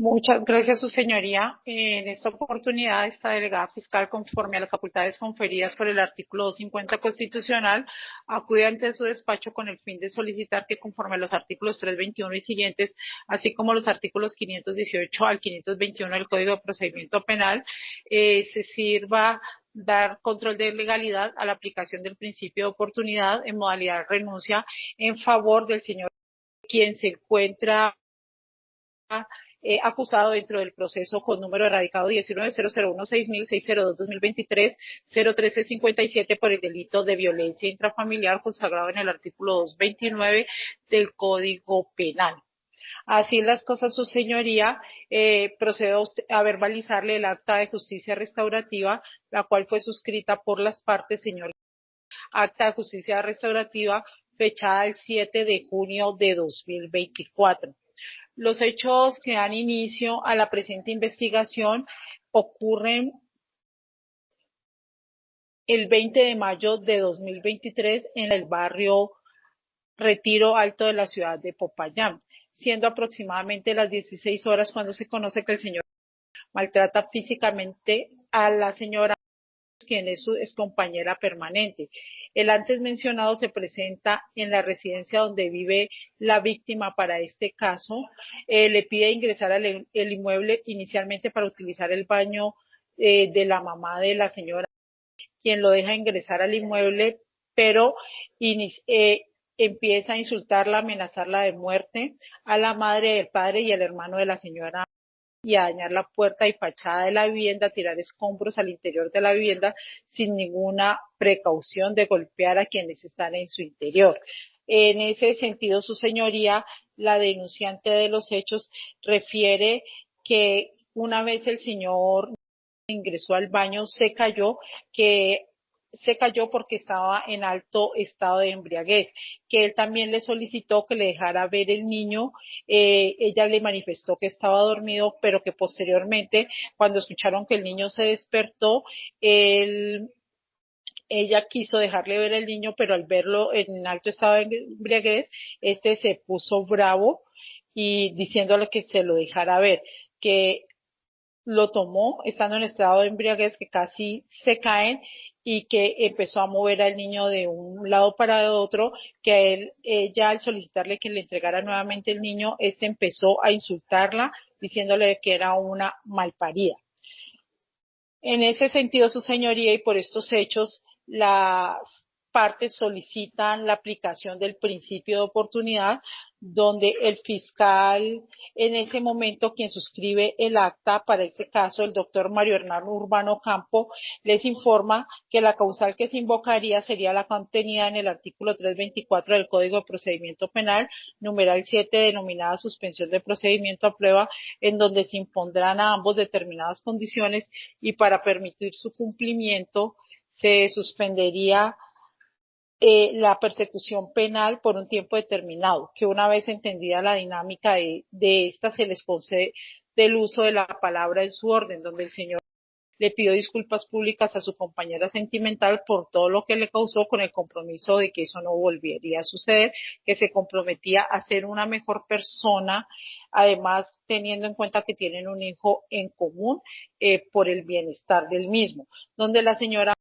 Muchas gracias, su señoría. En esta oportunidad, esta delegada fiscal, conforme a las facultades conferidas por el artículo 250 constitucional, acude ante su despacho con el fin de solicitar que, conforme a los artículos 321 y siguientes, así como los artículos 518 al 521 del Código de Procedimiento Penal, se sirva dar control de legalidad a la aplicación del principio de oportunidad en modalidad de renuncia en favor del señor quien se encuentra acusado dentro del proceso con número de radicado 19-001-6000-602-2023, 01357 por el delito de violencia intrafamiliar consagrado en el artículo 229 del Código Penal. Así las cosas, su señoría, procedo a verbalizarle el acta de justicia restaurativa, la cual fue suscrita por las partes, señor. Acta de justicia restaurativa fechada el 7 de junio de 2024. Los hechos que dan inicio a la presente investigación ocurren el 20 de mayo de 2023 en el barrio Retiro Alto de la ciudad de Popayán, siendo aproximadamente las 16 horas cuando se conoce que el señor maltrata físicamente a la señora, quien es su excompañera permanente. El antes mencionado se presenta en la residencia donde vive la víctima para este caso. Le pide ingresar al inmueble inicialmente para utilizar el baño de la mamá de la señora, quien lo deja ingresar al inmueble, pero empieza a insultarla, amenazarla de muerte a la madre, el padre y el hermano de la señora y a dañar la puerta y fachada de la vivienda, tirar escombros al interior de la vivienda sin ninguna precaución de golpear a quienes están en su interior. En ese sentido, su señoría, la denunciante de los hechos, refiere que una vez el señor ingresó al baño, se cayó porque estaba en alto estado de embriaguez, que él también le solicitó que le dejara ver el niño. Ella le manifestó que estaba dormido, pero que posteriormente, cuando escucharon que el niño se despertó, ella quiso dejarle ver el niño, pero al verlo en alto estado de embriaguez, este se puso bravo y diciéndole que se lo dejara ver, que lo tomó estando en estado de embriaguez, que casi se caen, y que empezó a mover al niño de un lado para el otro, que a él, ella al solicitarle que le entregara nuevamente el niño, este empezó a insultarla diciéndole que era una malparida. En ese sentido, su señoría, y por estos hechos, las partes solicitan la aplicación del principio de oportunidad, donde el fiscal, en ese momento, quien suscribe el acta, para este caso, el doctor Mario Hernán Urbano Campo, les informa que la causal que se invocaría sería la contenida en el artículo 324 del Código de Procedimiento Penal, numeral 7, denominada suspensión de procedimiento a prueba, en donde se impondrán a ambos determinadas condiciones, y para permitir su cumplimiento se suspendería la persecución penal por un tiempo determinado, que una vez entendida la dinámica de esta, se les concede el uso de la palabra en su orden, donde el señor le pidió disculpas públicas a su compañera sentimental por todo lo que le causó, con el compromiso de que eso no volvería a suceder, que se comprometía a ser una mejor persona, además teniendo en cuenta que tienen un hijo en común, por el bienestar del mismo, donde la señora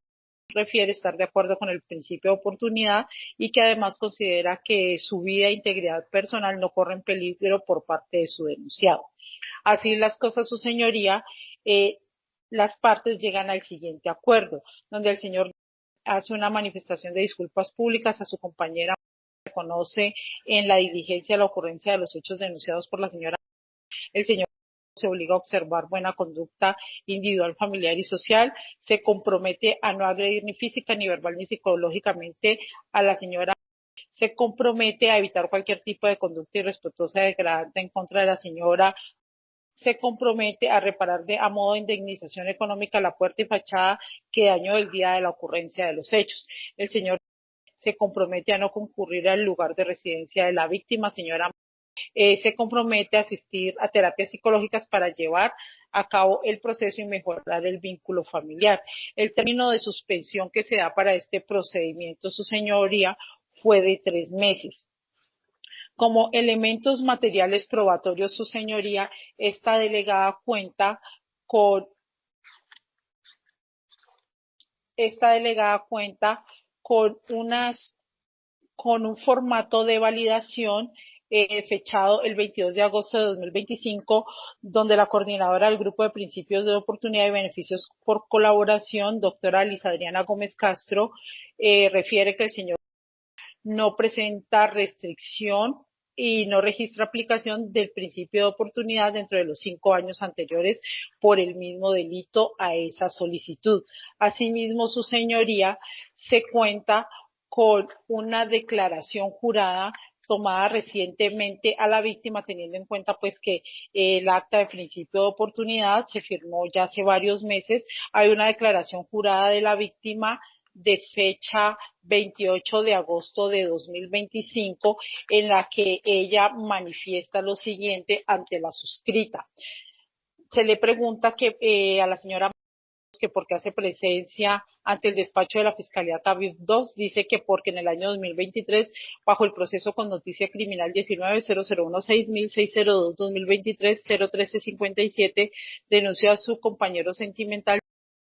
refiere estar de acuerdo con el principio de oportunidad y que además considera que su vida e integridad personal no corren peligro por parte de su denunciado. Así las cosas, su señoría, las partes llegan al siguiente acuerdo, donde el señor hace una manifestación de disculpas públicas a su compañera, reconoce en la diligencia la ocurrencia de los hechos denunciados por la señora. El señor se obliga a observar buena conducta individual, familiar y social, se compromete a no agredir ni física, ni verbal, ni psicológicamente a la señora, se compromete a evitar cualquier tipo de conducta irrespetuosa, degradante en contra de la señora, se compromete a reparar a modo de indemnización económica la puerta y fachada que dañó el día de la ocurrencia de los hechos. El señor se compromete a no concurrir al lugar de residencia de la víctima, señora. Se compromete a asistir a terapias psicológicas para llevar a cabo el proceso y mejorar el vínculo familiar. El término de suspensión que se da para este procedimiento, su señoría, fue de 3 meses. Como elementos materiales probatorios, su señoría, esta delegada cuenta con esta delegada cuenta con con un formato de validación fechado el 22 de agosto de 2025, donde la coordinadora del Grupo de Principios de Oportunidad y Beneficios por Colaboración, doctora Liz Adriana Gómez Castro, refiere que el señor no presenta restricción y no registra aplicación del principio de oportunidad dentro de los 5 años anteriores por el mismo delito a esa solicitud. Asimismo, su señoría se cuenta con una declaración jurada tomada recientemente a la víctima, teniendo en cuenta pues que el acta de principio de oportunidad se firmó ya hace varios meses. Hay una declaración jurada de la víctima de fecha 28 de agosto de 2025, en la que ella manifiesta lo siguiente ante la suscrita. Se le pregunta a la señora que por qué hace presencia ante el despacho de la Fiscalía Tabib 2, dice que porque en el año 2023, bajo el proceso con noticia criminal 19-001-6016-2023-01357, denunció a su compañero sentimental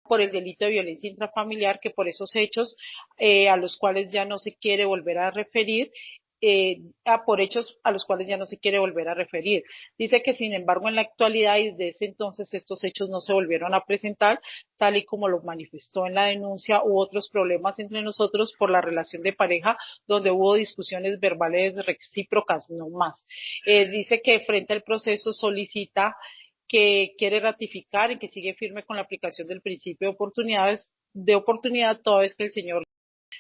por el delito de violencia intrafamiliar, que por esos hechos a los cuales ya no se quiere volver a referir, por hechos a los cuales ya no se quiere volver a referir. Dice que, sin embargo, en la actualidad y desde ese entonces estos hechos no se volvieron a presentar, tal y como lo manifestó en la denuncia. Hubo otros problemas entre nosotros por la relación de pareja, donde hubo discusiones verbales recíprocas, no más. Dice que frente al proceso solicita que quiere ratificar y que sigue firme con la aplicación del principio de oportunidad, toda vez que el señor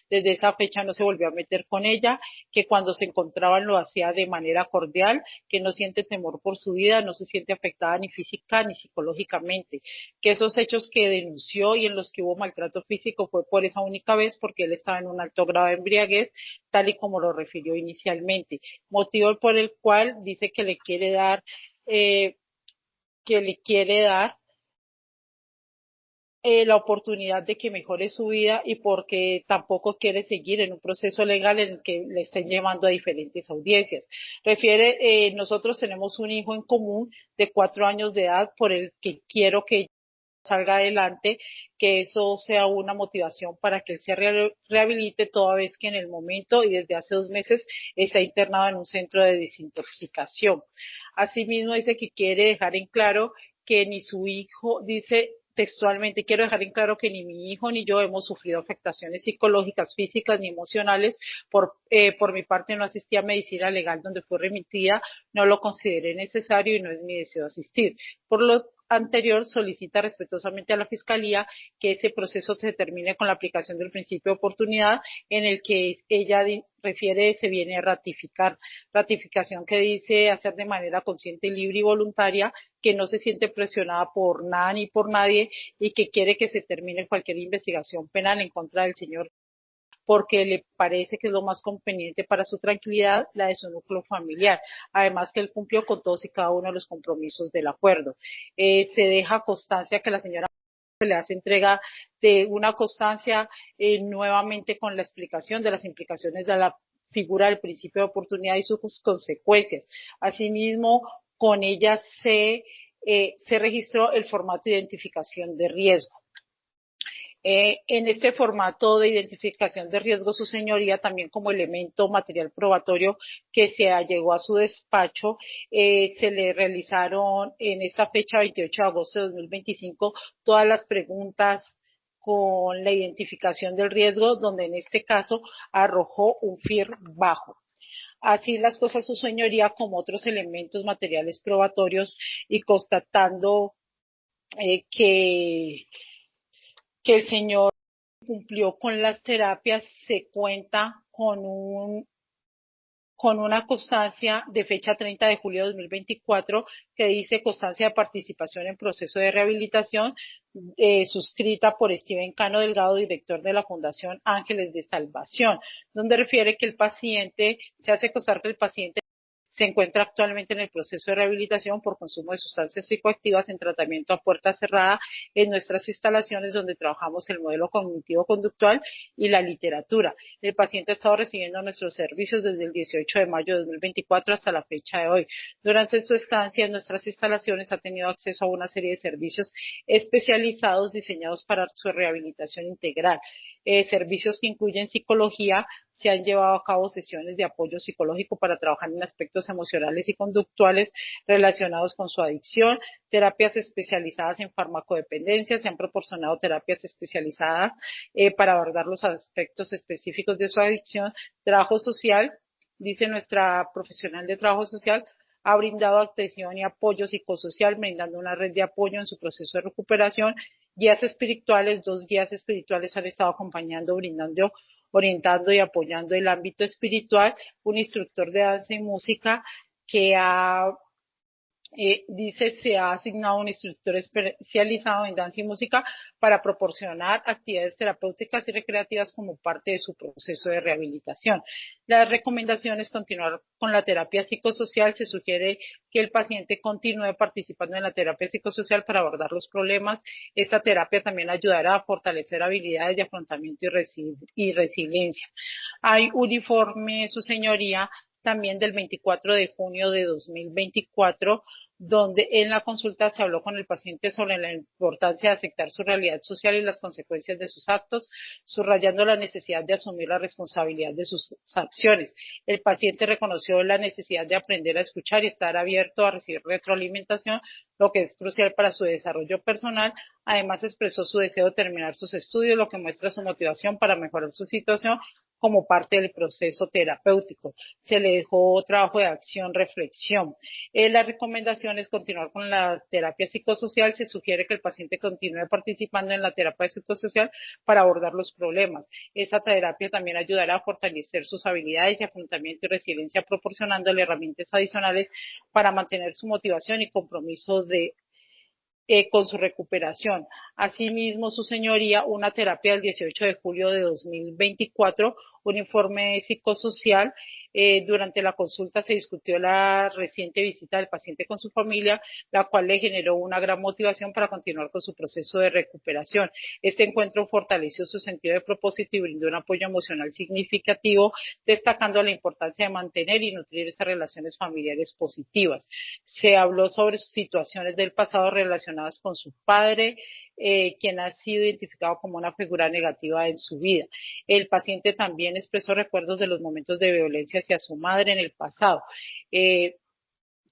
desde esa fecha no se volvió a meter con ella, que cuando se encontraban lo hacía de manera cordial, que no siente temor por su vida, no se siente afectada ni física ni psicológicamente, que esos hechos que denunció y en los que hubo maltrato físico fue por esa única vez porque él estaba en un alto grado de embriaguez, tal y como lo refirió inicialmente, motivo por el cual dice que le quiere dar eh, que le quiere dar la oportunidad de que mejore su vida y porque tampoco quiere seguir en un proceso legal en el que le estén llevando a diferentes audiencias. Nosotros tenemos un hijo en común de 4 años de edad por el que quiero que salga adelante, que eso sea una motivación para que él se rehabilite, toda vez que en el momento y desde hace 2 meses está internado en un centro de desintoxicación. Asimismo, dice que quiere dejar en claro que ni su hijo, dice textualmente, quiero dejar en claro que ni mi hijo ni yo hemos sufrido afectaciones psicológicas, físicas ni emocionales. Por mi parte no asistí a medicina legal donde fue remitida, no lo consideré necesario y no es mi deseo asistir. Por lo anterior, solicita respetuosamente a la Fiscalía que ese proceso se termine con la aplicación del principio de oportunidad, en el que ella refiere se viene a ratificar. Ratificación que dice hacer de manera consciente, libre y voluntaria, que no se siente presionada por nada ni por nadie y que quiere que se termine cualquier investigación penal en contra del señor porque le parece que es lo más conveniente para su tranquilidad, la de su núcleo familiar. Además que él cumplió con todos y cada uno de los compromisos del acuerdo. Se deja constancia que la señora se le hace entrega de una constancia nuevamente con la explicación de las implicaciones de la figura del principio de oportunidad y sus consecuencias. Asimismo, con ella se registró el formato de identificación de riesgo. En este formato de identificación de riesgo, su señoría, también como elemento material probatorio que se allegó a su despacho, se le realizaron en esta fecha 28 de agosto de 2025 todas las preguntas con la identificación del riesgo, donde en este caso arrojó un FIR bajo. Así las cosas, su señoría, como otros elementos materiales probatorios y constatando que el señor cumplió con las terapias, se cuenta con una constancia de fecha 30 de julio de 2024 que dice constancia de participación en proceso de rehabilitación suscrita por Steven Cano Delgado, director de la Fundación Ángeles de Salvación, donde refiere que el paciente, se hace constar que el paciente Se encuentra actualmente en el proceso de rehabilitación por consumo de sustancias psicoactivas en tratamiento a puerta cerrada en nuestras instalaciones donde trabajamos el modelo cognitivo-conductual y la literatura. El paciente ha estado recibiendo nuestros servicios desde el 18 de mayo de 2024 hasta la fecha de hoy. Durante su estancia en nuestras instalaciones ha tenido acceso a una serie de servicios especializados diseñados para su rehabilitación integral. Servicios que incluyen psicología, se han llevado a cabo sesiones de apoyo psicológico para trabajar en aspectos emocionales y conductuales relacionados con su adicción, terapias especializadas en farmacodependencia, se han proporcionado terapias especializadas para abordar los aspectos específicos de su adicción, trabajo social, dice nuestra profesional de trabajo social, ha brindado atención y apoyo psicosocial, brindando una red de apoyo en su proceso de recuperación. Guías espirituales, 2 guías espirituales han estado acompañando, brindando, orientando y apoyando el ámbito espiritual. Un instructor de danza y música que dice se ha asignado un instructor especializado en danza y música para proporcionar actividades terapéuticas y recreativas como parte de su proceso de rehabilitación. Las recomendaciones: continuar con la terapia psicosocial. Se sugiere que el paciente continúe participando en la terapia psicosocial para abordar los problemas. Esta terapia también ayudará a fortalecer habilidades de afrontamiento y resiliencia. Hay un informe, su señoría, también del 24 de junio de 2024, donde en la consulta se habló con el paciente sobre la importancia de aceptar su realidad social y las consecuencias de sus actos, subrayando la necesidad de asumir la responsabilidad de sus acciones. El paciente reconoció la necesidad de aprender a escuchar y estar abierto a recibir retroalimentación, lo que es crucial para su desarrollo personal. Además, expresó su deseo de terminar sus estudios, lo que muestra su motivación para mejorar su situación como parte del proceso terapéutico. Se le dejó trabajo de acción, reflexión. La recomendación es continuar con la terapia psicosocial. Se sugiere que el paciente continúe participando en la terapia psicosocial para abordar los problemas. Esa terapia también ayudará a fortalecer sus habilidades de afrontamiento y resiliencia, proporcionándole herramientas adicionales para mantener su motivación y compromiso con su recuperación. Asimismo, su señoría, una terapia del 18 de julio de 2024, un informe psicosocial. Durante la consulta se discutió la reciente visita del paciente con su familia, la cual le generó una gran motivación para continuar con su proceso de recuperación. Este encuentro fortaleció su sentido de propósito y brindó un apoyo emocional significativo, destacando la importancia de mantener y nutrir estas relaciones familiares positivas. Se habló sobre sus situaciones del pasado relacionadas con su padre, quien ha sido identificado como una figura negativa en su vida. El paciente también expresó recuerdos de los momentos de violencia hacia su madre en el pasado.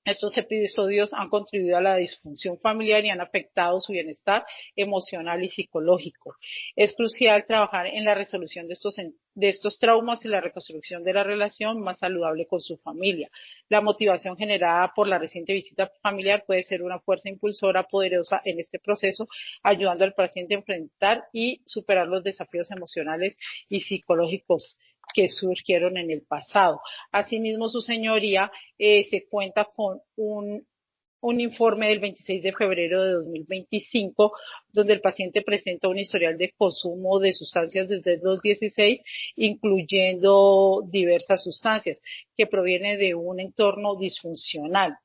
Estos episodios han contribuido a la disfunción familiar y han afectado su bienestar emocional y psicológico. Es crucial trabajar en la resolución de estos traumas y la reconstrucción de la relación más saludable con su familia. La motivación generada por la reciente visita familiar puede ser una fuerza impulsora poderosa en este proceso, ayudando al paciente a enfrentar y superar los desafíos emocionales y psicológicos que surgieron en el pasado. Asimismo, su señoría, se cuenta con un informe del 26 de febrero de 2025, donde el paciente presenta un historial de consumo de sustancias desde 2016, incluyendo diversas sustancias, que proviene de un entorno disfuncional.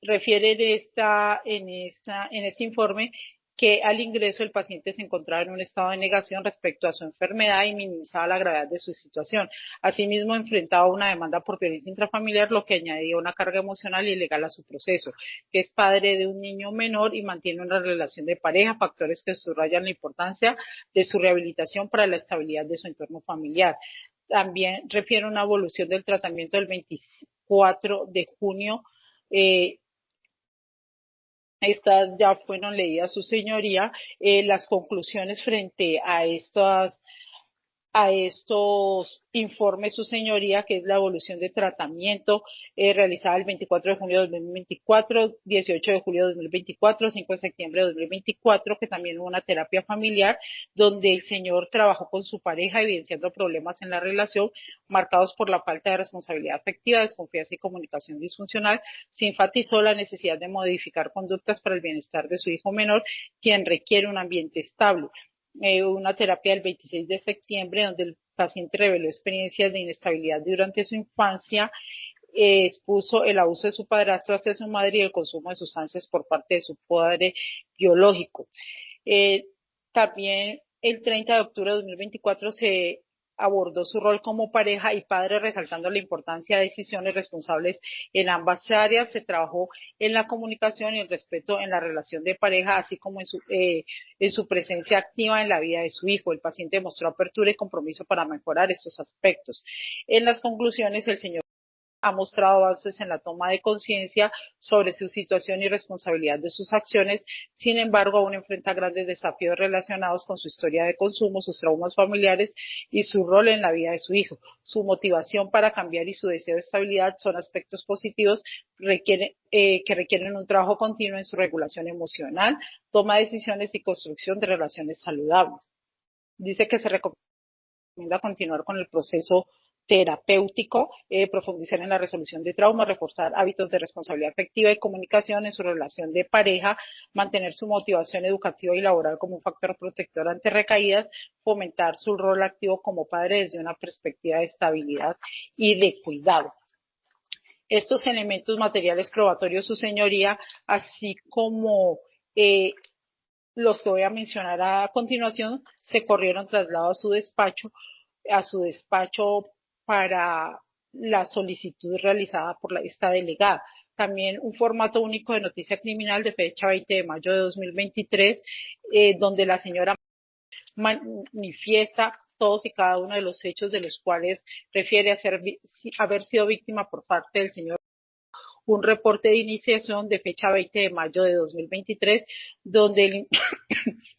Refiere en este informe que al ingreso el paciente se encontraba en un estado de negación respecto a su enfermedad y minimizaba la gravedad de su situación. Asimismo, enfrentaba una demanda por violencia intrafamiliar, lo que añadía una carga emocional y legal a su proceso, que es padre de un niño menor y mantiene una relación de pareja, factores que subrayan la importancia de su rehabilitación para la estabilidad de su entorno familiar. También refiere a una evolución del tratamiento del 24 de junio. Estas ya fueron leídas, su señoría. Las conclusiones frente a estos informes, su señoría, que es la evolución de tratamiento realizada el 24 de junio de 2024, 18 de julio de 2024, 5 de septiembre de 2024, que también hubo una terapia familiar donde el señor trabajó con su pareja evidenciando problemas en la relación marcados por la falta de responsabilidad afectiva, desconfianza y comunicación disfuncional. Se enfatizó la necesidad de modificar conductas para el bienestar de su hijo menor, quien requiere un ambiente estable. Una terapia del 26 de septiembre donde el paciente reveló experiencias de inestabilidad durante su infancia expuso el abuso de su padrastro hacia su madre y el consumo de sustancias por parte de su padre biológico. También el 30 de octubre de 2024 se abordó su rol como pareja y padre, resaltando la importancia de decisiones responsables en ambas áreas. Se trabajó en la comunicación y el respeto en la relación de pareja, así como en su presencia activa en la vida de su hijo. El paciente mostró apertura y compromiso para mejorar estos aspectos. En las conclusiones, el señor ha mostrado avances en la toma de conciencia sobre su situación y responsabilidad de sus acciones. Sin embargo, aún enfrenta grandes desafíos relacionados con su historia de consumo, sus traumas familiares y su rol en la vida de su hijo. Su motivación para cambiar y su deseo de estabilidad son aspectos positivos que requieren un trabajo continuo en su regulación emocional, toma de decisiones y construcción de relaciones saludables. Dice que se recomienda continuar con el proceso terapéutico, profundizar en la resolución de traumas, reforzar hábitos de responsabilidad afectiva y comunicación en su relación de pareja, mantener su motivación educativa y laboral como un factor protector ante recaídas, fomentar su rol activo como padre desde una perspectiva de estabilidad y de cuidado. Estos elementos materiales probatorios, su señoría, así como los que voy a mencionar a continuación, se corrieron traslado a su despacho para la solicitud realizada por esta delegada. También un formato único de noticia criminal de fecha 20 de mayo de 2023, donde la señora manifiesta todos y cada uno de los hechos de los cuales refiere haber sido víctima por parte del señor. Un reporte de iniciación de fecha 20 de mayo de 2023, donde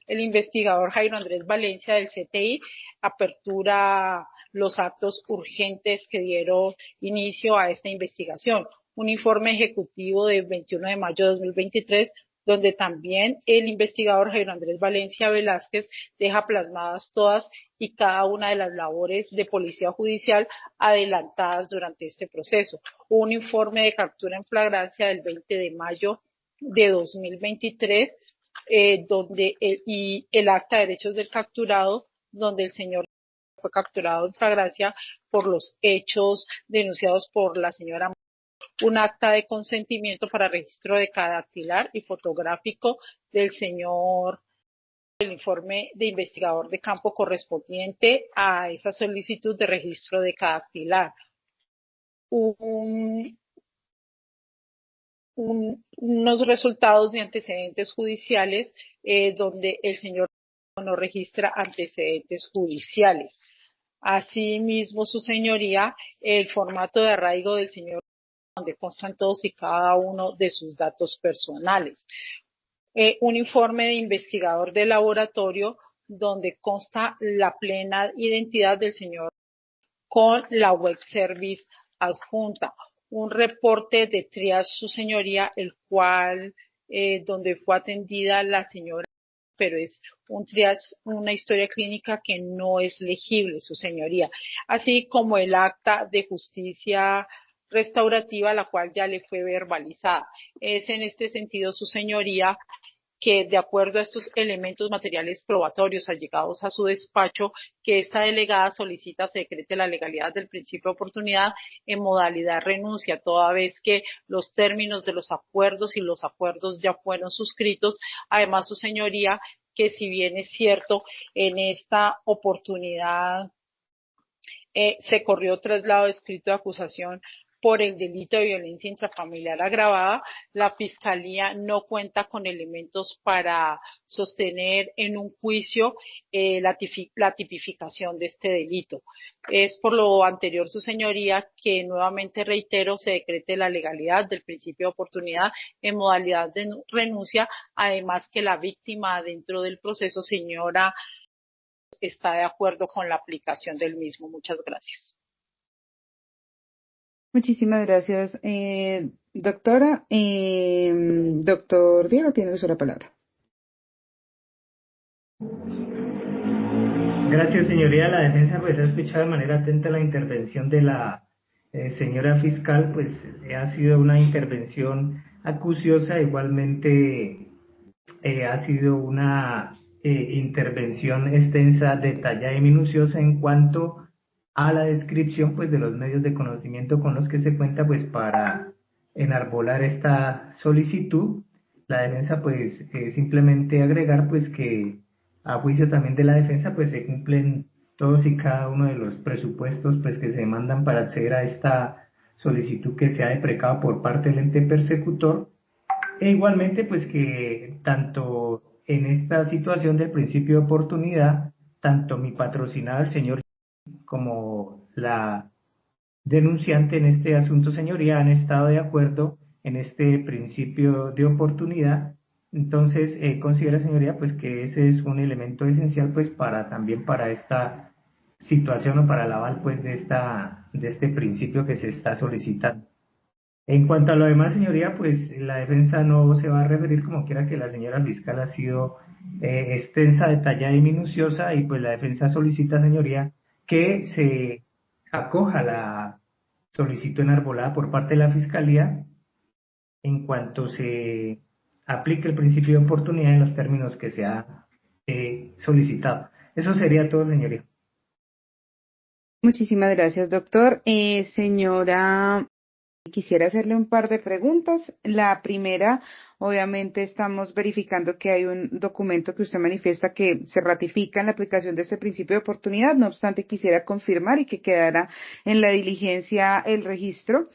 el investigador Jairo Andrés Valencia del CTI apertura los actos urgentes que dieron inicio a esta investigación. Un informe ejecutivo del 21 de mayo de 2023, donde también el investigador Jairo Andrés Valencia Velázquez deja plasmadas todas y cada una de las labores de policía judicial adelantadas durante este proceso. Un informe de captura en flagrancia del 20 de mayo de 2023, donde el acta de derechos del capturado, donde el señor fue capturado en flagrancia por los hechos denunciados por la señora. Un acta de consentimiento para registro de dactilar y fotográfico del señor, el informe de investigador de campo correspondiente a esa solicitud de registro de dactilar. Unos resultados de antecedentes judiciales, donde el señor no registra antecedentes judiciales. Asimismo, su señoría, el formato de arraigo del señor, donde constan todos y cada uno de sus datos personales. Un informe de investigador de laboratorio, donde consta la plena identidad del señor con la web service adjunta. Un reporte de triage, su señoría, el cual, donde fue atendida la señora, pero es un triage, una historia clínica que no es legible, su señoría, así como el acta de justicia restaurativa, la cual ya le fue verbalizada. Es en este sentido, su señoría, que de acuerdo a estos elementos materiales probatorios allegados a su despacho, que esta delegada solicita se decrete la legalidad del principio de oportunidad en modalidad renuncia, toda vez que los términos de los acuerdos y los acuerdos ya fueron suscritos. Además, su señoría, que si bien es cierto, en esta oportunidad se corrió traslado escrito de acusación por el delito de violencia intrafamiliar agravada, la Fiscalía no cuenta con elementos para sostener en un juicio la tipificación de este delito. Es por lo anterior, su señoría, que nuevamente reitero, se decrete la legalidad del principio de oportunidad en modalidad de renuncia, además que la víctima dentro del proceso, señora, está de acuerdo con la aplicación del mismo. Muchas gracias. Muchísimas gracias, doctora. Doctor Diego, tiene usted la palabra. Gracias, señoría. La defensa pues ha escuchado de manera atenta la intervención de la señora fiscal, pues ha sido una intervención acuciosa, igualmente ha sido una intervención extensa, detallada y minuciosa en cuanto a la descripción pues de los medios de conocimiento con los que se cuenta pues para enarbolar esta solicitud. La defensa pues simplemente agregar pues que a juicio también de la defensa pues se cumplen todos y cada uno de los presupuestos pues que se demandan para acceder a esta solicitud que se ha deprecado por parte del ente persecutor, e igualmente pues que tanto en esta situación del principio de oportunidad, tanto mi patrocinada, el señor, como la denunciante en este asunto, señoría, han estado de acuerdo en este principio de oportunidad. Entonces, considera, señoría, pues que ese es un elemento esencial, pues para también para esta situación o para el aval, pues de este principio que se está solicitando. En cuanto a lo demás, señoría, pues la defensa no se va a referir como quiera que la señora fiscal ha sido extensa, detallada y minuciosa, y pues la defensa solicita, señoría, que se acoja la solicitud enarbolada por parte de la fiscalía en cuanto se aplique el principio de oportunidad en los términos que se ha solicitado. Eso sería todo, señoría. Muchísimas gracias, doctor. Señora, quisiera hacerle un par de preguntas. La primera, obviamente estamos verificando que hay un documento que usted manifiesta que se ratifica en la aplicación de este principio de oportunidad. No obstante, quisiera confirmar y que quedara en la diligencia el registro.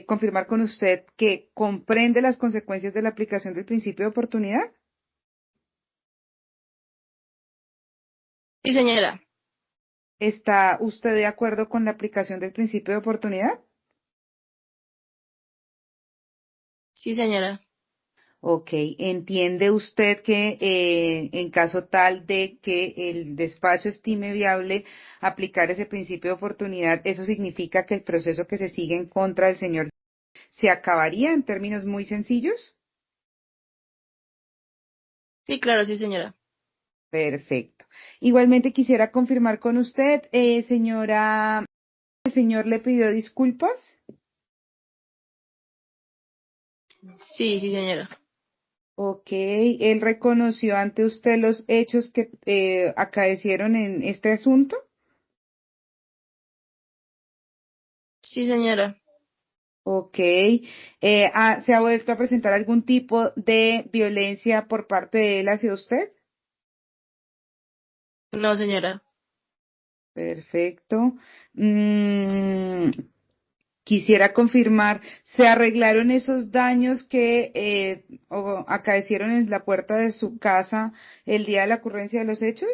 Confirmar con usted que comprende las consecuencias de la aplicación del principio de oportunidad. Sí, señora. ¿Está usted de acuerdo con la aplicación del principio de oportunidad? Sí, señora. Ok, ¿entiende usted que en caso tal de que el despacho estime viable aplicar ese principio de oportunidad, eso significa que el proceso que se sigue en contra del señor se acabaría en términos muy sencillos? Sí, claro, sí, señora. Perfecto. Igualmente quisiera confirmar con usted, señora, ¿el señor le pidió disculpas? Sí, sí, señora. Ok, ¿él reconoció ante usted los hechos que acaecieron en este asunto? Sí, señora. Ok, ¿se ha vuelto a presentar algún tipo de violencia por parte de él hacia usted? No, señora. Perfecto. Mm, Quisiera confirmar, ¿se arreglaron esos daños que acaecieron en la puerta de su casa el día de la ocurrencia de los hechos?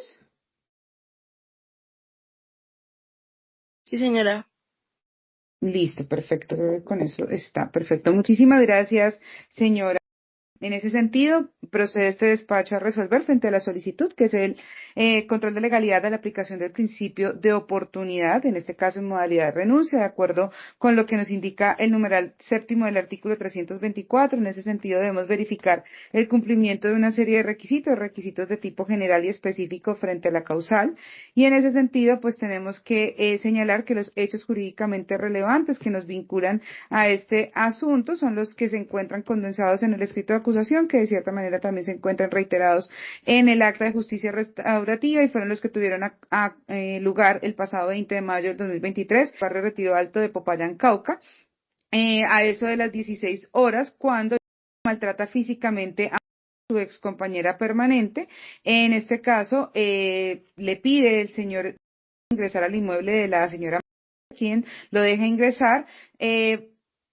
Sí, señora. Listo, perfecto. Creo que con eso está perfecto. Muchísimas gracias, señora. En ese sentido, procede este despacho a resolver frente a la solicitud, que es el control de legalidad de la aplicación del principio de oportunidad, en este caso en modalidad de renuncia, de acuerdo con lo que nos indica el numeral séptimo del artículo 324. En ese sentido, debemos verificar el cumplimiento de una serie de requisitos de tipo general y específico frente a la causal. Y en ese sentido, pues tenemos que señalar que los hechos jurídicamente relevantes que nos vinculan a este asunto son los que se encuentran condensados en el escrito de acusación, que de cierta manera también se encuentran reiterados en el acta de justicia restaurativa y fueron los que tuvieron lugar el pasado 20 de mayo del 2023, barrio Retiro Alto de Popayán, Cauca, a eso de las 16 horas, cuando maltrata físicamente a su ex compañera permanente. En este caso, le pide el señor ingresar al inmueble de la señora, quien lo deja ingresar,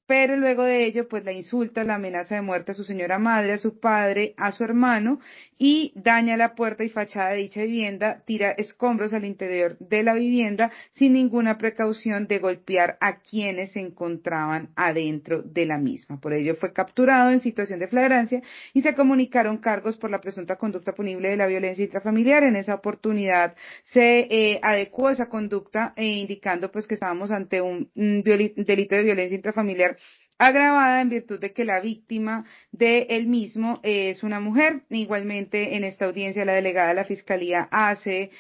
pero luego de ello, pues la insulta, la amenaza de muerte a su señora madre, a su padre, a su hermano, y daña la puerta y fachada de dicha vivienda, tira escombros al interior de la vivienda sin ninguna precaución de golpear a quienes se encontraban adentro de la misma. Por ello fue capturado en situación de flagrancia y se comunicaron cargos por la presunta conducta punible de la violencia intrafamiliar. En esa oportunidad se adecuó esa conducta indicando pues que estábamos ante un delito de violencia intrafamiliar agravada en virtud de que la víctima de él mismo es una mujer. Igualmente, en esta audiencia, la delegada de la Fiscalía hace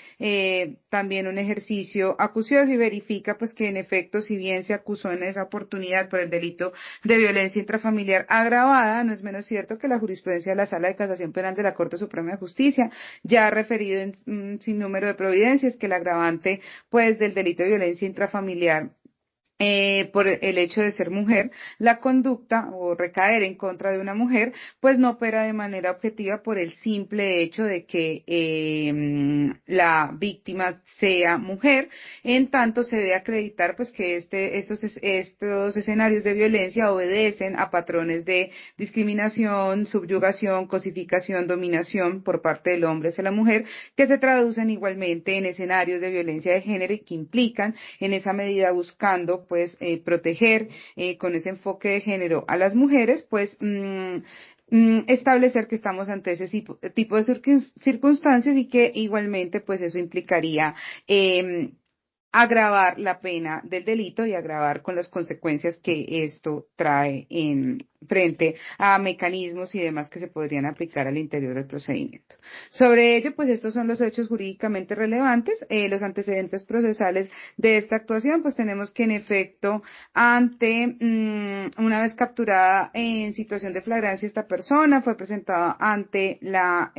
también un ejercicio acucioso y verifica pues que en efecto, si bien se acusó en esa oportunidad por el delito de violencia intrafamiliar agravada, no es menos cierto que la jurisprudencia de la Sala de Casación Penal de la Corte Suprema de Justicia ya ha referido en un sinnúmero de providencias que el agravante pues del delito de violencia intrafamiliar por el hecho de ser mujer, la conducta o recaer en contra de una mujer, pues no opera de manera objetiva por el simple hecho de que la víctima sea mujer, en tanto se debe acreditar pues que estos escenarios de violencia obedecen a patrones de discriminación, subyugación, cosificación, dominación por parte del hombre hacia la mujer, que se traducen igualmente en escenarios de violencia de género y que implican en esa medida buscando pues proteger con ese enfoque de género a las mujeres, pues establecer que estamos ante ese tipo de circunstancias y que igualmente pues eso implicaría agravar la pena del delito y agravar con las consecuencias que esto trae en frente a mecanismos y demás que se podrían aplicar al interior del procedimiento. Sobre ello, pues estos son los hechos jurídicamente relevantes, los antecedentes procesales de esta actuación, pues tenemos que en efecto, una vez capturada en situación de flagrancia esta persona, fue presentada ante la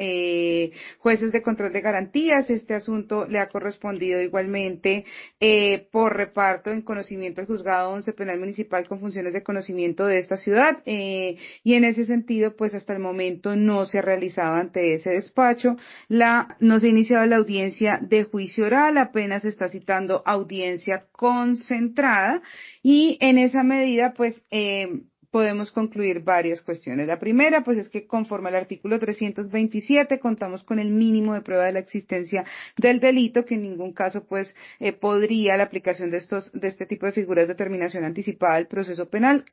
jueces de control de garantías. Este asunto le ha correspondido igualmente por reparto en conocimiento del Juzgado 11 Penal Municipal con funciones de conocimiento de esta ciudad, y en ese sentido, pues hasta el momento no se ha realizado ante ese despacho, no se ha iniciado la audiencia de juicio oral, apenas se está citando audiencia concentrada, y en esa medida, pues, podemos concluir varias cuestiones. La primera, pues es que conforme al artículo 327 contamos con el mínimo de prueba de la existencia del delito, que en ningún caso, pues, podría la aplicación de este tipo de figuras de determinación anticipada del proceso penal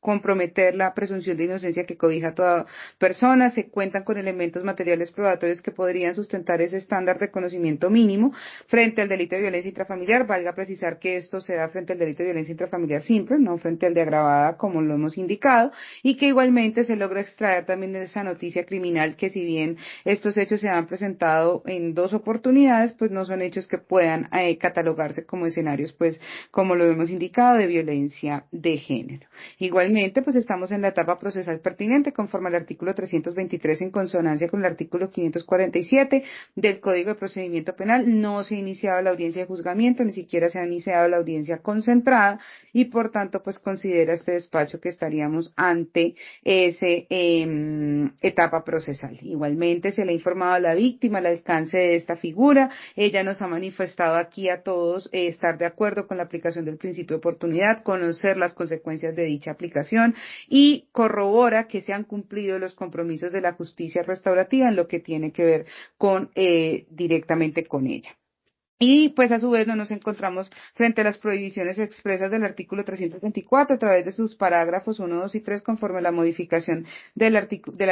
comprometer la presunción de inocencia que cobija a toda persona. Se cuentan con elementos materiales probatorios que podrían sustentar ese estándar de conocimiento mínimo frente al delito de violencia intrafamiliar. Valga precisar que esto se da frente al delito de violencia intrafamiliar simple, no frente al de agravada, como lo hemos indicado, y que igualmente se logra extraer también de esa noticia criminal que, si bien estos hechos se han presentado en 2 oportunidades, pues no son hechos que puedan catalogarse como escenarios, pues, como lo hemos indicado, de violencia de género. Igualmente, pues estamos en la etapa procesal pertinente conforme al artículo 323 en consonancia con el artículo 547 del Código de Procedimiento Penal. No se ha iniciado la audiencia de juzgamiento, ni siquiera se ha iniciado la audiencia concentrada y por tanto pues considera este despacho que estaríamos ante ese etapa procesal. Igualmente se le ha informado a la víctima el alcance de esta figura. Ella nos ha manifestado aquí a todos estar de acuerdo con la aplicación del principio de oportunidad, conocer las consecuencias de dicha aplicación y corrobora que se han cumplido los compromisos de la justicia restaurativa en lo que tiene que ver con directamente con ella. Y pues a su vez no nos encontramos frente a las prohibiciones expresas del artículo 324 a través de sus parágrafos 1, 2 y 3 conforme a la modificación de la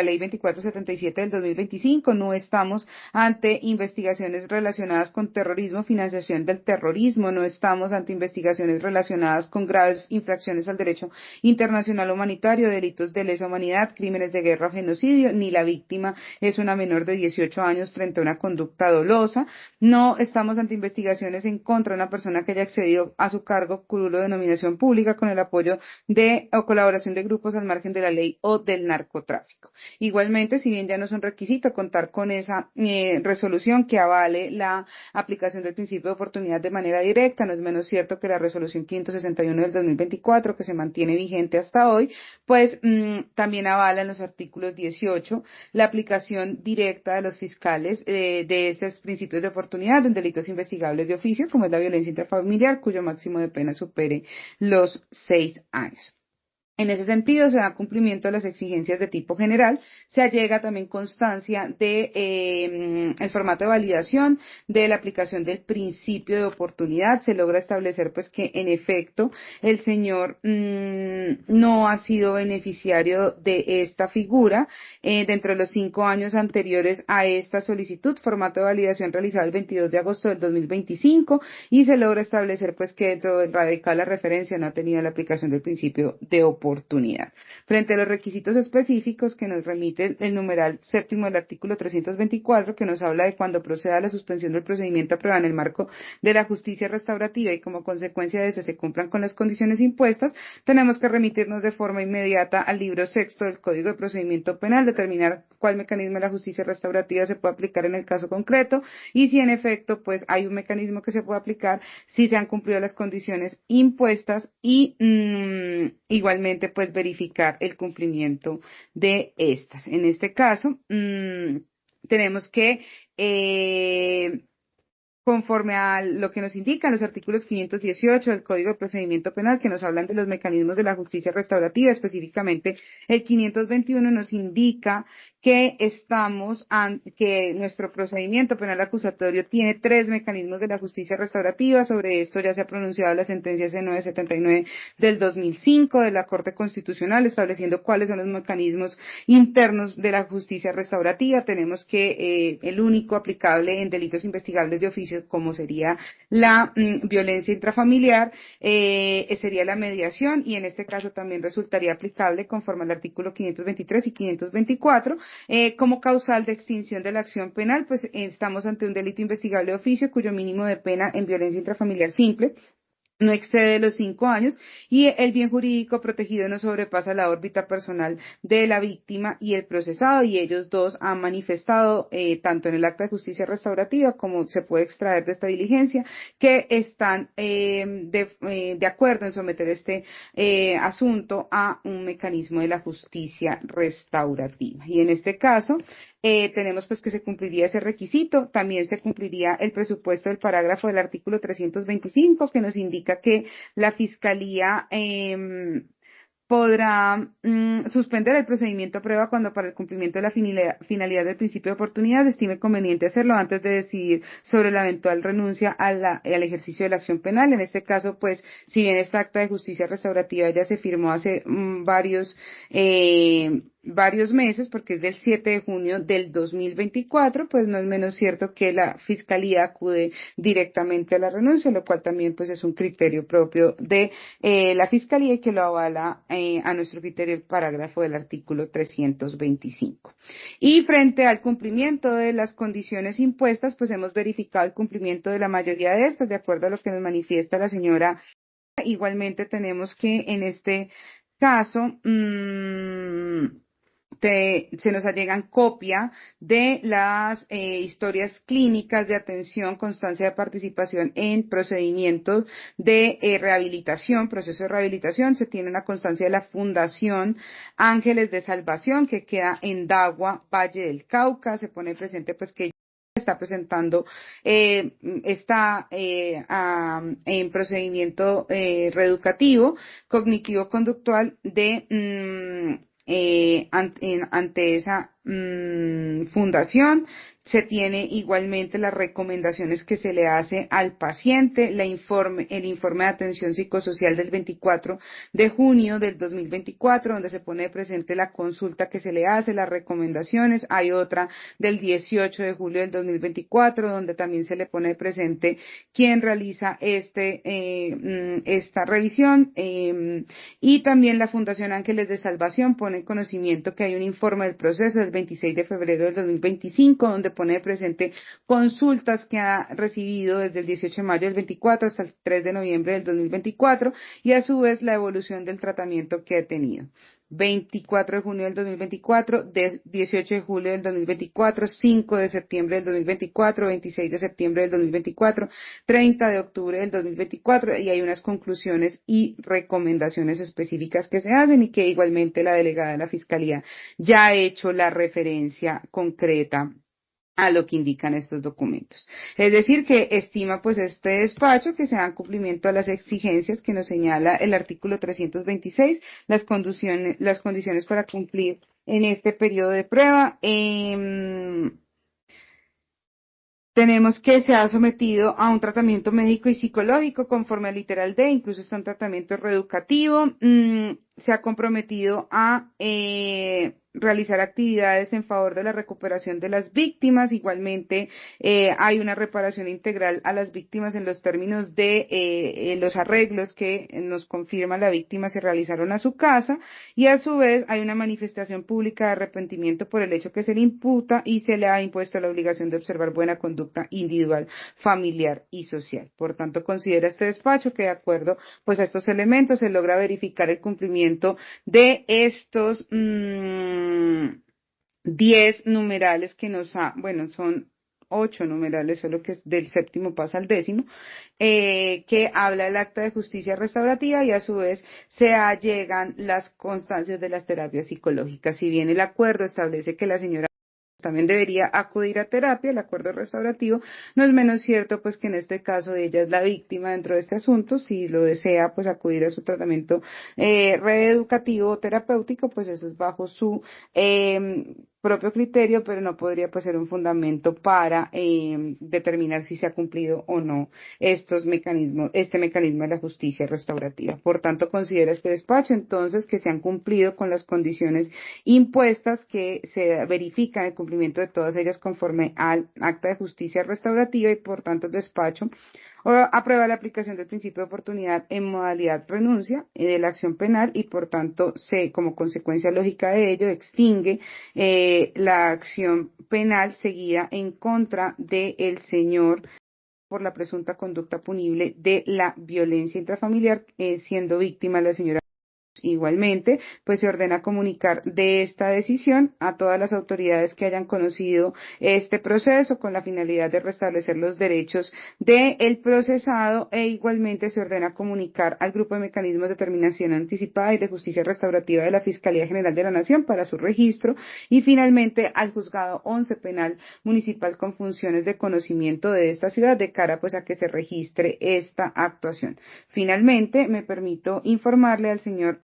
ley 2477 del 2025. No estamos ante investigaciones relacionadas con terrorismo, financiación del terrorismo, no estamos ante investigaciones relacionadas con graves infracciones al derecho internacional humanitario, delitos de lesa humanidad, crímenes de guerra o genocidio, ni la víctima es una menor de 18 años frente a una conducta dolosa. No estamos ante investigaciones en contra de una persona que haya accedido a su cargo, curulo de nominación pública con el apoyo de o colaboración de grupos al margen de la ley o del narcotráfico. Igualmente, si bien ya no es un requisito contar con esa resolución que avale la aplicación del principio de oportunidad de manera directa, no es menos cierto que la resolución 561 del 2024, que se mantiene vigente hasta hoy, pues también avala en los artículos 18 la aplicación directa de los fiscales de estos principios de oportunidad en delitos investigables de oficio, como es la violencia intrafamiliar, cuyo máximo de pena supere los 6 años. En ese sentido, se da cumplimiento a las exigencias de tipo general, se allega también constancia de el formato de validación de la aplicación del principio de oportunidad, se logra establecer pues que en efecto el señor no ha sido beneficiario de esta figura dentro de los 5 años anteriores a esta solicitud, formato de validación realizado el 22 de agosto del 2025 y se logra establecer pues que dentro del radical la referencia no ha tenido la aplicación del principio de oportunidad. Frente a los requisitos específicos que nos remite el numeral séptimo del artículo 324, que nos habla de cuando proceda la suspensión del procedimiento aprobado en el marco de la justicia restaurativa y como consecuencia de eso se cumplan con las condiciones impuestas, tenemos que remitirnos de forma inmediata al libro sexto del Código de Procedimiento Penal, determinar cuál mecanismo de la justicia restaurativa se puede aplicar en el caso concreto y si en efecto pues hay un mecanismo que se puede aplicar si se han cumplido las condiciones impuestas y igualmente pues verificar el cumplimiento de estas. En este caso, tenemos que conforme a lo que nos indican los artículos 518 del Código de Procedimiento Penal, que nos hablan de los mecanismos de la justicia restaurativa, específicamente el 521 nos indica que que nuestro procedimiento penal acusatorio tiene 3 mecanismos de la justicia restaurativa. Sobre esto ya se ha pronunciado la sentencia C979 del 2005 de la Corte Constitucional, estableciendo cuáles son los mecanismos internos de la justicia restaurativa. Tenemos que el único aplicable en delitos investigables de oficio, como sería la violencia intrafamiliar, sería la mediación y en este caso también resultaría aplicable conforme al artículo 523 y 524 como causal de extinción de la acción penal, pues estamos ante un delito investigable de oficio cuyo mínimo de pena en violencia intrafamiliar simple no excede los 5 años y el bien jurídico protegido no sobrepasa la órbita personal de la víctima y el procesado y ellos dos han manifestado tanto en el acta de justicia restaurativa como se puede extraer de esta diligencia que están de acuerdo en someter este asunto a un mecanismo de la justicia restaurativa y en este caso tenemos pues que se cumpliría ese requisito, también se cumpliría el presupuesto del parágrafo del artículo 325 que nos indica que la Fiscalía podrá suspender el procedimiento a prueba cuando para el cumplimiento de la finalidad del principio de oportunidad estime conveniente hacerlo antes de decidir sobre la eventual renuncia al ejercicio de la acción penal. En este caso, pues, si bien esta acta de justicia restaurativa ya se firmó hace varios meses, porque es del 7 de junio del 2024, pues no es menos cierto que la Fiscalía acude directamente a la renuncia, lo cual también pues es un criterio propio de la Fiscalía y que lo avala a nuestro criterio el parágrafo del artículo 325. Y frente al cumplimiento de las condiciones impuestas, pues hemos verificado el cumplimiento de la mayoría de estas, de acuerdo a lo que nos manifiesta la señora. Igualmente tenemos que en este caso se nos allegan copia de las historias clínicas de atención, constancia de participación en procedimientos de rehabilitación, proceso de rehabilitación. Se tiene la constancia de la Fundación Ángeles de Salvación, que queda en Dagua, Valle del Cauca. Se pone presente pues que está presentando, está en procedimiento reeducativo, cognitivo-conductual de ante esa fundación. Se tiene igualmente las recomendaciones que se le hace al paciente, el informe de atención psicosocial del 24 de junio del 2024, donde se pone presente la consulta que se le hace, las recomendaciones. Hay otra del 18 de julio del 2024, donde también se le pone presente quién realiza esta revisión. Y también la Fundación Ángeles de Salvación pone en conocimiento que hay un informe del proceso del 26 de febrero del 2025, donde pone presente consultas que ha recibido desde el 18 de mayo del 24 hasta el 3 de noviembre del 2024 y a su vez la evolución del tratamiento que ha tenido. 24 de junio del 2024, 18 de julio del 2024, 5 de septiembre del 2024, 26 de septiembre del 2024, 30 de octubre del 2024 y hay unas conclusiones y recomendaciones específicas que se hacen y que igualmente la delegada de la Fiscalía ya ha hecho la referencia concreta a lo que indican estos documentos. Es decir, que estima pues este despacho que se dan cumplimiento a las exigencias que nos señala el artículo 326, las condiciones para cumplir en este periodo de prueba. Tenemos que se ha sometido a un tratamiento médico y psicológico conforme al literal D, incluso está un tratamiento reeducativo, se ha comprometido a realizar actividades en favor de la recuperación de las víctimas. Igualmente, hay una reparación integral a las víctimas en los términos de los arreglos que nos confirma la víctima se realizaron a su casa, y a su vez hay una manifestación pública de arrepentimiento por el hecho que se le imputa y se le ha impuesto la obligación de observar buena conducta individual, familiar y social. Por tanto, considera este despacho que de acuerdo pues a estos elementos se logra verificar el cumplimiento de estos 10 numerales que son 8 numerales, solo que del séptimo pasa al décimo, que habla el acta de justicia restaurativa, y a su vez se allegan las constancias de las terapias psicológicas. Si bien el acuerdo establece que la señora también debería acudir a terapia, el acuerdo restaurativo, no es menos cierto pues que en este caso ella es la víctima dentro de este asunto. Si lo desea pues acudir a su tratamiento reeducativo o terapéutico, pues eso es bajo su propio criterio, pero no podría pues ser un fundamento para determinar si se ha cumplido o no este mecanismo de la justicia restaurativa. Por tanto, considera este despacho entonces que se han cumplido con las condiciones impuestas, que se verifica el cumplimiento de todas ellas conforme al acta de justicia restaurativa, y por tanto el despacho aprueba la aplicación del principio de oportunidad en modalidad renuncia de la acción penal, y por tanto como consecuencia lógica de ello extingue la acción penal seguida en contra del señor por la presunta conducta punible de la violencia intrafamiliar, siendo víctima la señora. Igualmente, pues se ordena comunicar de esta decisión a todas las autoridades que hayan conocido este proceso con la finalidad de restablecer los derechos del procesado, e igualmente se ordena comunicar al Grupo de Mecanismos de Determinación Anticipada y de Justicia Restaurativa de la Fiscalía General de la Nación para su registro, y finalmente al Juzgado 11 Penal Municipal con funciones de conocimiento de esta ciudad de cara pues a que se registre esta actuación. Finalmente, me permito informarle al señor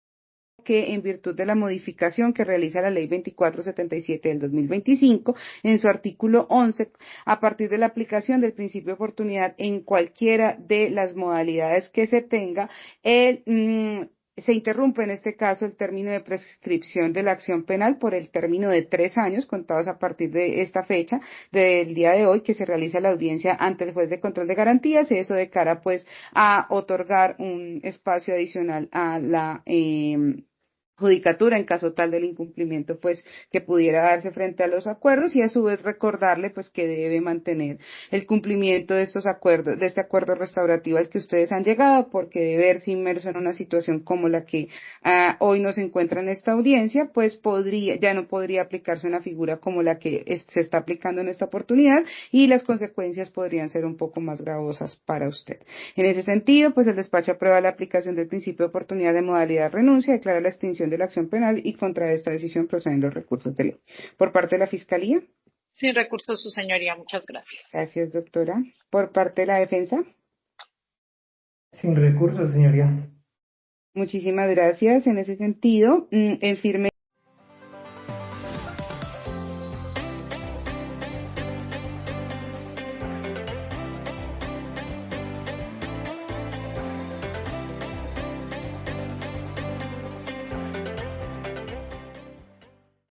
que en virtud de la modificación que realiza la Ley 2477 del 2025, en su artículo 11, a partir de la aplicación del principio de oportunidad en cualquiera de las modalidades que se tenga, se interrumpe en este caso el término de prescripción de la acción penal por el término de 3 años contados a partir de esta fecha del día de hoy que se realiza la audiencia ante el juez de control de garantías, y eso de cara pues a otorgar un espacio adicional a la judicatura en caso tal del incumplimiento pues que pudiera darse frente a los acuerdos, y a su vez recordarle pues que debe mantener el cumplimiento de estos acuerdos, de este acuerdo restaurativo al que ustedes han llegado, porque de verse inmerso en una situación como la que hoy nos encuentra en esta audiencia, pues ya no podría aplicarse una figura como la que se está aplicando en esta oportunidad, y las consecuencias podrían ser un poco más gravosas para usted. En ese sentido, pues el despacho aprueba la aplicación del principio de oportunidad de modalidad renuncia, declara la extinción de la acción penal, y contra esta decisión proceden los recursos de ley. Por parte de la Fiscalía. Sin recursos, su señoría. Muchas gracias. Gracias, doctora. Por parte de la defensa. Sin recursos, señoría. Muchísimas gracias. En ese sentido, en firme